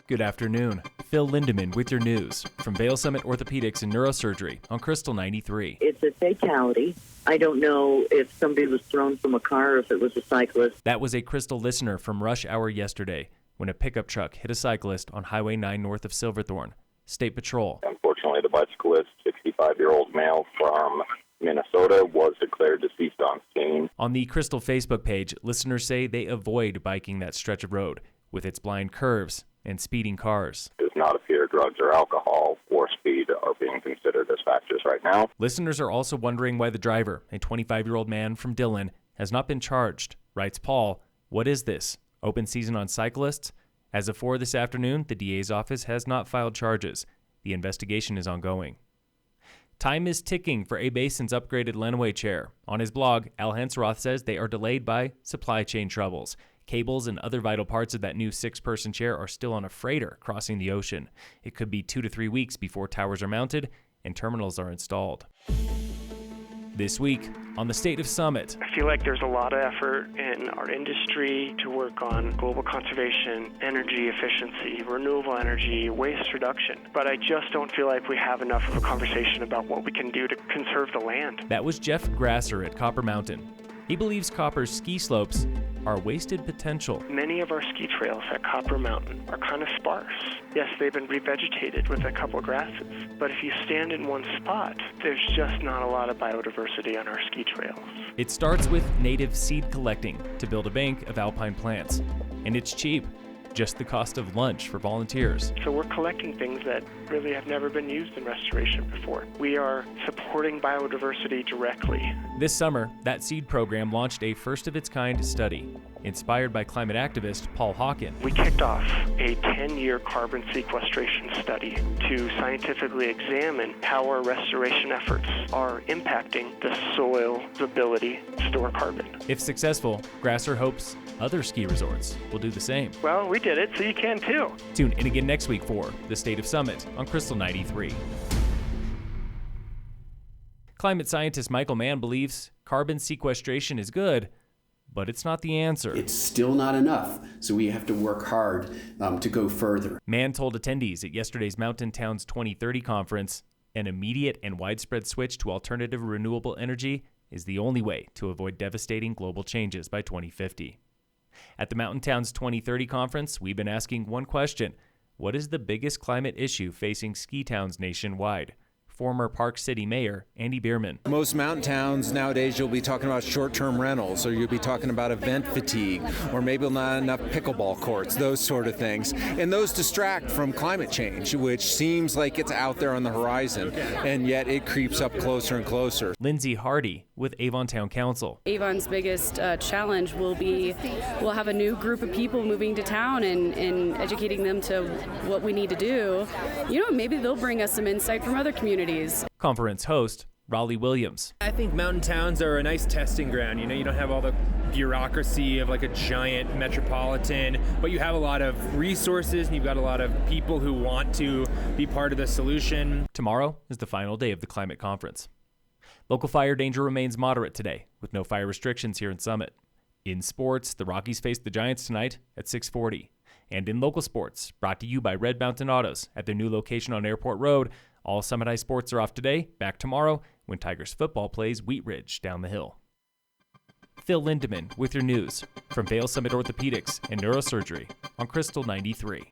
Good afternoon. Phil Lindeman with your news from Vail Summit Orthopedics and Neurosurgery on Krystal 93. It's a fatality. I don't know if somebody was thrown from a car or if it was a cyclist. That was a Krystal listener from rush hour yesterday when a pickup truck hit a cyclist on Highway 9 north of Silverthorne. State Patrol. Unfortunately, the bicyclist, 65-year-old male from Minnesota, was declared deceased on scene. On the Krystal Facebook page, listeners say they avoid biking that stretch of road with its blind curves and speeding cars. It does not appear drugs or alcohol or speed are being considered as factors right now. Listeners are also wondering why the driver, a 25-year-old man from Dillon, has not been charged. Writes Paul, "What is this? Open season on cyclists?" As of 4 this afternoon, the DA's office has not filed charges. The investigation is ongoing. Time is ticking for A-Basin's upgraded Lenawee chair. On his blog, Al Hensroth says they are delayed by supply chain troubles. Cables and other vital parts of that new 6-person chair are still on a freighter crossing the ocean. It could be 2 to 3 weeks before towers are mounted and terminals are installed. This week, on the State of Summit. I feel like there's a lot of effort in our industry to work on global conservation, energy efficiency, renewable energy, waste reduction. But I just don't feel like we have enough of a conversation about what we can do to conserve the land. That was Jeff Grasser at Copper Mountain. He believes Copper's ski slopes are wasted potential. Many of our ski trails at Copper Mountain are kind of sparse. Yes, they've been revegetated with a couple of grasses, but if you stand in one spot, there's just not a lot of biodiversity on our ski trails. It starts with native seed collecting to build a bank of alpine plants, and it's cheap. Just the cost of lunch for volunteers. So we're collecting things that really have never been used in restoration before. We are supporting biodiversity directly. This summer, that seed program launched a first-of-its-kind study, inspired by climate activist Paul Hawken. We kicked off a 10-year carbon sequestration study to scientifically examine how our restoration efforts are impacting the soil's ability to store carbon. If successful, Grasser hopes other ski resorts will do the same. Well, we did it, so you can too. Tune in again next week for the State of Summit on Krystal 93. Climate scientist Michael Mann believes carbon sequestration is good, but it's not the answer. It's still not enough, so we have to work hard to go further. Mann told attendees at yesterday's Mountain Towns 2030 conference, an immediate and widespread switch to alternative renewable energy is the only way to avoid devastating global changes by 2050. At the Mountain Towns 2030 conference, we've been asking one question: what is the biggest climate issue facing ski towns nationwide? Former Park City Mayor Andy Bierman. Most mountain towns nowadays, you'll be talking about short-term rentals, or you'll be talking about event fatigue, or maybe not enough pickleball courts, those sort of things. And those distract from climate change, which seems like it's out there on the horizon, and yet it creeps up closer and closer. Lindsay Hardy with Avon Town Council. Avon's biggest challenge will be we'll have a new group of people moving to town and educating them to what we need to do. You know, maybe they'll bring us some insight from other communities. Conference host Raleigh Williams. I think mountain towns are a nice testing ground. You know, you don't have all the bureaucracy of like a giant metropolitan, but you have a lot of resources and you've got a lot of people who want to be part of the solution. Tomorrow is the final day of the climate conference. Local fire danger remains moderate today, with no fire restrictions here in Summit. In sports, the Rockies face the Giants tonight at 6:40. And in local sports, brought to you by Red Mountain Autos at their new location on Airport Road, all Summit High sports are off today, back tomorrow, when Tigers football plays Wheat Ridge down the hill. Phil Lindeman with your news from Vail Summit Orthopedics and Neurosurgery on Krystal 93.